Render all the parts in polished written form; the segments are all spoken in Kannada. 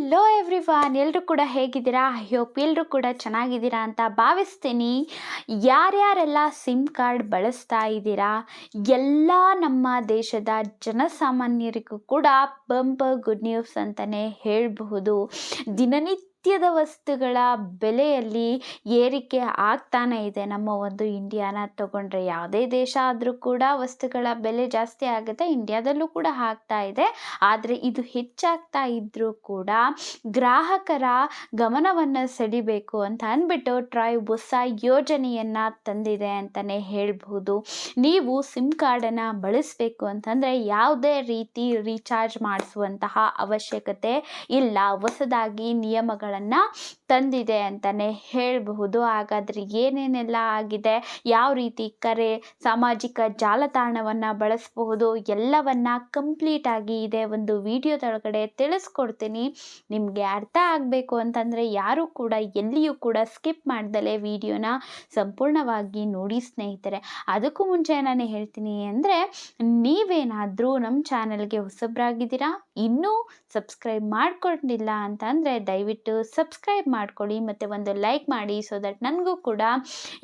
ಹಲೋ ಎವ್ರಿವಾನ್, ಎಲ್ಲರೂ ಕೂಡ ಹೇಗಿದ್ದೀರಾ? ಐ ಹೋಪ್ ಎಲ್ಲರೂ ಕೂಡ ಚೆನ್ನಾಗಿದ್ದೀರಾ ಅಂತ ಭಾವಿಸ್ತೀನಿ. ಯಾರ್ಯಾರೆಲ್ಲ ಸಿಮ್ ಕಾರ್ಡ್ ಬಳಸ್ತಾ ಇದ್ದೀರಾ, ಎಲ್ಲ ನಮ್ಮ ದೇಶದ ಜನಸಾಮಾನ್ಯರಿಗೂ ಕೂಡ ಬಂಪರ್ ಗುಡ್ ನ್ಯೂಸ್ ಅಂತಲೇ ಹೇಳಬಹುದು. ದಿನನಿತ್ಯದ ವಸ್ತುಗಳ ಬೆಲೆಯಲ್ಲಿ ಏರಿಕೆ ಆಗ್ತಾನೆ ಇದೆ. ನಮ್ಮ ಒಂದು ಇಂಡಿಯಾನ ತಗೊಂಡ್ರೆ ಯಾವುದೇ ದೇಶ ಆದರೂ ಕೂಡ ವಸ್ತುಗಳ ಬೆಲೆ ಜಾಸ್ತಿ ಆಗುತ್ತೆ, ಇಂಡಿಯಾದಲ್ಲೂ ಕೂಡ ಆಗ್ತಾ ಇದೆ. ಆದರೆ ಇದು ಹೆಚ್ಚಾಗ್ತಾ ಇದ್ರೂ ಕೂಡ ಗ್ರಾಹಕರ ಗಮನವನ್ನು ಸೆಳಿಬೇಕು ಅಂತ ಅಂದ್ಬಿಟ್ಟು ಟ್ರಾಯ್ ಹೊಸ ಯೋಜನೆಯನ್ನು ತಂದಿದೆ ಅಂತಲೇ ಹೇಳ್ಬಹುದು. ನೀವು ಸಿಮ್ ಕಾರ್ಡನ್ನು ಬಳಸಬೇಕು ಅಂತಂದರೆ ಯಾವುದೇ ರೀತಿ ರೀಚಾರ್ಜ್ ಮಾಡಿಸುವಂತಹ ಅವಶ್ಯಕತೆ ಇಲ್ಲ. ಹೊಸದಾಗಿ ನಿಯಮಗಳನ್ನು ತಂದಿದೆ ಅಂತಲೇ ಹೇಳಬಹುದು. ಹಾಗಾದರೆ ಏನೇನೆಲ್ಲ ಆಗಿದೆ, ಯಾವ ರೀತಿ ಕರೆ, ಸಾಮಾಜಿಕ ಜಾಲತಾಣವನ್ನು ಬಳಸಬಹುದು, ಎಲ್ಲವನ್ನ ಕಂಪ್ಲೀಟ್ ಆಗಿ ಇದೆ ಒಂದು ವಿಡಿಯೋದೊಳಗಡೆ ತಿಳಿಸ್ಕೊಡ್ತೀನಿ. ನಿಮಗೆ ಅರ್ಥ ಆಗಬೇಕು ಅಂತಂದರೆ ಯಾರೂ ಕೂಡ ಎಲ್ಲಿಯೂ ಕೂಡ ಸ್ಕಿಪ್ ಮಾಡ್ದಲೇ ವಿಡಿಯೋನ ಸಂಪೂರ್ಣವಾಗಿ ನೋಡಿ ಸ್ನೇಹಿತರೆ. ಅದಕ್ಕೂ ಮುಂಚೆ ನಾನು ಹೇಳ್ತೀನಿ ಅಂದರೆ, ನೀವೇನಾದರೂ ನಮ್ಮ ಚಾನಲ್ಗೆ ಹೊಸಬ್ರಾಗಿದ್ದೀರಾ, ಇನ್ನೂ ಸಬ್ಸ್ಕ್ರೈಬ್ ಮಾಡ್ಕೊಂಡಿಲ್ಲ ಅಂತ ಅಂದರೆ ದಯವಿಟ್ಟು ಸಬ್ಸ್ಕ್ರೈಬ್ ಮಾಡ್ಕೊಳ್ಳಿ ಮತ್ತು ಒಂದು ಲೈಕ್ ಮಾಡಿ. ಸೊ ದಟ್ ನನಗೂ ಕೂಡ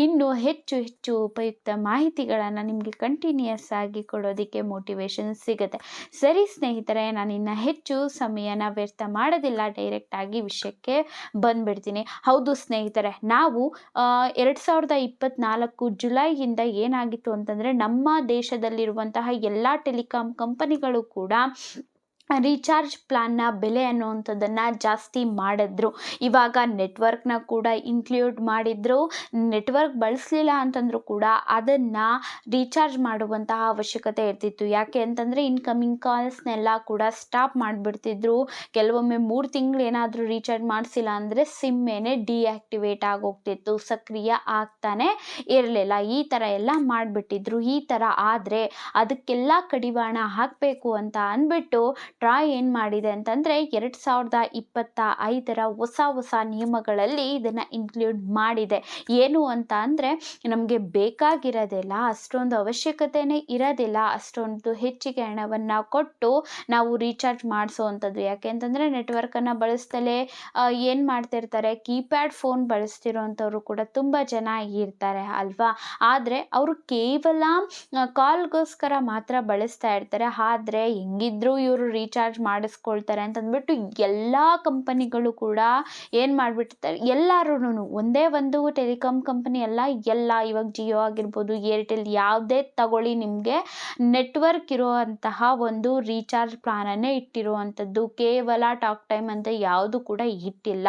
ಇನ್ನೂ ಹೆಚ್ಚು ಹೆಚ್ಚು ಉಪಯುಕ್ತ ಮಾಹಿತಿಗಳನ್ನು ನಿಮಗೆ ಕಂಟಿನ್ಯೂಯಸ್ ಆಗಿ ಕೊಡೋದಕ್ಕೆ ಮೋಟಿವೇಶನ್ ಸಿಗುತ್ತೆ. ಸರಿ ಸ್ನೇಹಿತರೆ, ನಾನು ಇನ್ನು ಹೆಚ್ಚು ಸಮಯನ ವ್ಯರ್ಥ ಮಾಡೋದಿಲ್ಲ, ಡೈರೆಕ್ಟ್ ಆಗಿ ವಿಷಯಕ್ಕೆ ಬಂದ್ಬಿಡ್ತೀನಿ. ಹೌದು ಸ್ನೇಹಿತರೆ, ನಾವು 2024 ಜುಲೈಯಿಂದ ಏನಾಗಿತ್ತು ಅಂತಂದರೆ, ನಮ್ಮ ದೇಶದಲ್ಲಿರುವಂತಹ ಎಲ್ಲ ಟೆಲಿಕಾಂ ಕಂಪನಿಗಳು ಕೂಡ ರೀಚಾರ್ಜ್ ಪ್ಲಾನ್ನ ಬೆಲೆ ಅನ್ನುವಂಥದ್ದನ್ನು ಜಾಸ್ತಿ ಮಾಡಿದ್ರು. ಇವಾಗ ನೆಟ್ವರ್ಕ್ನ ಕೂಡ ಇನ್ಕ್ಲೂಡ್ ಮಾಡಿದ್ರು. ನೆಟ್ವರ್ಕ್ ಬಳಸಲಿಲ್ಲ ಅಂತಂದರೂ ಕೂಡ ಅದನ್ನು ರೀಚಾರ್ಜ್ ಮಾಡುವಂತಹ ಅವಶ್ಯಕತೆ ಇರ್ತಿತ್ತು. ಯಾಕೆ ಅಂತಂದರೆ ಇನ್ಕಮಿಂಗ್ ಕಾಲ್ಸ್ನೆಲ್ಲ ಕೂಡ ಸ್ಟಾಪ್ ಮಾಡಿಬಿಡ್ತಿದ್ರು. ಕೆಲವೊಮ್ಮೆ 3 ತಿಂಗಳು ಏನಾದರೂ ರೀಚಾರ್ಜ್ ಮಾಡಿಸಿಲ್ಲ ಅಂದರೆ ಸಿಮ್ಮೇನೆ ಡಿಆಕ್ಟಿವೇಟ್ ಆಗೋಗ್ತಿತ್ತು, ಸಕ್ರಿಯ ಆಗ್ತಾನೆ ಇರಲಿಲ್ಲ. ಈ ಥರ ಎಲ್ಲ ಮಾಡಿಬಿಟ್ಟಿದ್ರು. ಈ ಥರ ಆದರೆ ಅದಕ್ಕೆಲ್ಲ ಕಡಿವಾಣ ಹಾಕಬೇಕು ಅಂತ ಅಂದ್ಬಿಟ್ಟು ಟ್ರಾಯ್ ಏನು ಮಾಡಿದೆ ಅಂತಂದರೆ 2025 ಹೊಸ ನಿಯಮಗಳಲ್ಲಿ ಇದನ್ನು ಇನ್ಕ್ಲೂಡ್ ಮಾಡಿದೆ. ಏನು ಅಂತ ಅಂದರೆ, ನಮಗೆ ಬೇಕಾಗಿರೋದಿಲ್ಲ, ಅಷ್ಟೊಂದು ಅವಶ್ಯಕತೆಯೇ ಇರೋದಿಲ್ಲ, ಅಷ್ಟೊಂದು ಹೆಚ್ಚಿಗೆ ಹಣವನ್ನು ಕೊಟ್ಟು ನಾವು ರೀಚಾರ್ಜ್ ಮಾಡಿಸೋವಂಥದ್ದು. ಯಾಕೆ ಅಂತಂದರೆ ನೆಟ್ವರ್ಕನ್ನು ಬಳಸ್ತಲೇ ಏನು ಮಾಡ್ತಿರ್ತಾರೆ, ಕೀಪ್ಯಾಡ್ ಫೋನ್ ಬಳಸ್ತಿರೋವಂಥವ್ರು ಕೂಡ ತುಂಬ ಜನ ಇರ್ತಾರೆ ಅಲ್ವಾ. ಆದರೆ ಅವರು ಕೇವಲ ಕಾಲ್ಗೋಸ್ಕರ ಮಾತ್ರ ಬಳಸ್ತಾ ಇರ್ತಾರೆ. ಆದರೆ ಹೆಂಗಿದ್ರು ಇವರು ರೀಚಾರ್ಜ್ ಮಾಡಿಸ್ಕೊಳ್ತಾರೆ ಅಂತಂದ್ಬಿಟ್ಟು ಎಲ್ಲ ಕಂಪನಿಗಳು ಕೂಡ ಏನು ಮಾಡಿಬಿಟ್ಟಿರ್ತಾರೆ, ಎಲ್ಲರೂ ಒಂದೇ ಒಂದು ಟೆಲಿಕಾಂ ಕಂಪನಿ ಅಲ್ಲ, ಎಲ್ಲ ಇವಾಗ ಜಿಯೋ ಆಗಿರ್ಬೋದು, ಏರ್ಟೆಲ್, ಯಾವುದೇ ತಗೊಳ್ಳಿ, ನಿಮಗೆ ನೆಟ್ವರ್ಕ್ ಇರುವಂತಹ ಒಂದು ರೀಚಾರ್ಜ್ ಪ್ಲಾನನ್ನೇ ಇಟ್ಟಿರುವಂಥದ್ದು. ಕೇವಲ ಟಾಕ್ ಟೈಮ್ ಅಂತ ಯಾವುದು ಕೂಡ ಇಟ್ಟಿಲ್ಲ.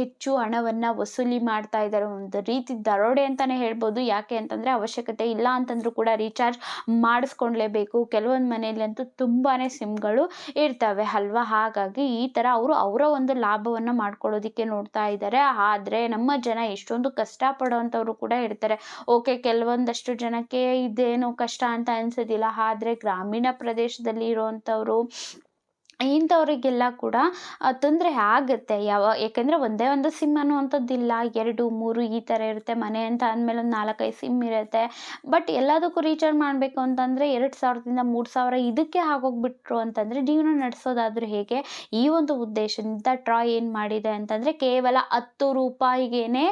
ಹೆಚ್ಚು ಹಣವನ್ನು ವಸೂಲಿ ಮಾಡ್ತಾ ಇದ್ದಾರೆ. ಒಂದು ರೀತಿ ದರೋಡೆ ಅಂತಲೇ ಹೇಳ್ಬೋದು. ಯಾಕೆ ಅಂತಂದರೆ ಅವಶ್ಯಕತೆ ಇಲ್ಲ ಅಂತಂದ್ರೂ ಕೂಡ ರೀಚಾರ್ಜ್ ಮಾಡಿಸ್ಕೊಳ್ಲೇಬೇಕು. ಕೆಲವೊಂದು ಮನೆಯಲ್ಲಂತೂ ತುಂಬಾ ಸಿಮ್ಗಳು ಇರ್ತವೆ ಅಲ್ವಾ. ಹಾಗಾಗಿ ಈ ಥರ ಅವರು ಅವರ ಒಂದು ಲಾಭವನ್ನು ಮಾಡ್ಕೊಳ್ಳೋದಕ್ಕೆ ನೋಡ್ತಾ ಇದ್ದಾರೆ. ಆದರೆ ನಮ್ಮ ಜನ ಎಷ್ಟೊಂದು ಕಷ್ಟಪಡೋವಂಥವ್ರು ಕೂಡ ಇರ್ತಾರೆ. ಓಕೆ, ಕೆಲವೊಂದಷ್ಟು ಜನಕ್ಕೆ ಇದೇನು ಕಷ್ಟ ಅಂತ ಅನಿಸೋದಿಲ್ಲ. ಆದರೆ ಗ್ರಾಮೀಣ ಪ್ರದೇಶದಲ್ಲಿ ಇರೋವಂಥವ್ರು, ಇಂಥವರಿಗೆಲ್ಲ ಕೂಡ ತೊಂದರೆ ಆಗುತ್ತೆ. ಯಾಕೆಂದರೆ ಒಂದೇ ಒಂದು ಸಿಮ್ ಅನ್ನುವಂಥದ್ದಿಲ್ಲ, 2, 3 ಈ ಥರ ಇರುತ್ತೆ. ಮನೆ ಅಂತ ಅಂದಮೇಲೆ ಒಂದು 4-5 ಸಿಮ್ ಇರುತ್ತೆ. ಬಟ್ ಎಲ್ಲದಕ್ಕೂ ರೀಚಾರ್ಜ್ ಮಾಡಬೇಕು ಅಂತಂದರೆ 2000ದಿಂದ 3000 ಇದಕ್ಕೆ ಆಗೋಗ್ಬಿಟ್ರು ಅಂತಂದರೆ ಜೀವನ ನಡೆಸೋದಾದರೂ ಹೇಗೆ? ಈ ಒಂದು ಉದ್ದೇಶದಿಂದ ಟ್ರಾಯ್ ಏನು ಮಾಡಿದೆ ಅಂತಂದರೆ, ಕೇವಲ 10 ರೂಪಾಯಿಗೇನೆ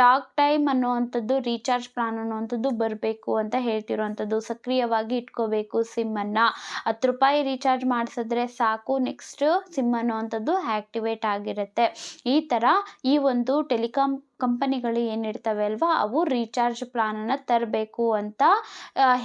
ಟಾಕ್ ಟೈಮ್ ಅನ್ನುವಂಥದ್ದು, ರೀಚಾರ್ಜ್ ಪ್ಲಾನ್ ಅನ್ನುವಂಥದ್ದು ಬರಬೇಕು ಅಂತ ಹೇಳ್ತಿರೋವಂಥದ್ದು. ಸಕ್ರಿಯವಾಗಿ ಇಟ್ಕೋಬೇಕು ಸಿಮ್ಮನ್ನು. 10 ರೂಪಾಯಿ ರೀಚಾರ್ಜ್ ಮಾಡಿಸಿದ್ರೆ ಸಾಕು, ನೆಕ್ಸ್ಟ್ ಸಿಮ್ ಅನ್ನುವಂಥದ್ದು ಆ್ಯಕ್ಟಿವೇಟ್ ಆಗಿರುತ್ತೆ. ಈ ಥರ ಈ ಒಂದು ಟೆಲಿಕಾಂ ಕಂಪನಿಗಳು ಏನಿರ್ತವೆ ಅಲ್ವಾ, ಅವು ರೀಚಾರ್ಜ್ ಪ್ಲಾನನ್ನು ತರಬೇಕು ಅಂತ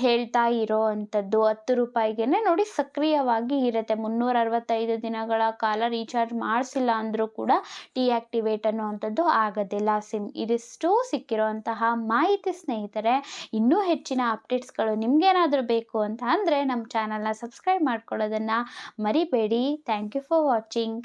ಹೇಳ್ತಾ ಇರೋ ಅಂಥದ್ದು. 10 ರೂಪಾಯಿಗೇನೆ ನೋಡಿ ಸಕ್ರಿಯವಾಗಿ ಇರುತ್ತೆ. 365 ದಿನಗಳ ಕಾಲ ರೀಚಾರ್ಜ್ ಮಾಡಿಸಿಲ್ಲ ಅಂದರೂ ಕೂಡ ಡಿಆಕ್ಟಿವೇಟ್ ಅನ್ನುವಂಥದ್ದು ಆಗೋದಿಲ್ಲ ಸಿಮ್. ಇದಿಷ್ಟು ಸಿಕ್ಕಿರೋಂತಹ ಮಾಹಿತಿ ಸ್ನೇಹಿತರೆ. ಇನ್ನೂ ಹೆಚ್ಚಿನ ಅಪ್ಡೇಟ್ಸ್ಗಳು ನಿಮಗೇನಾದರೂ ಬೇಕು ಅಂತ ಅಂದರೆ ನಮ್ಮ ಚಾನಲ್ನ ಸಬ್ಸ್ಕ್ರೈಬ್ ಮಾಡ್ಕೊಳ್ಳೋದನ್ನು ಮರಿಬೇಡಿ. Thank you for watching.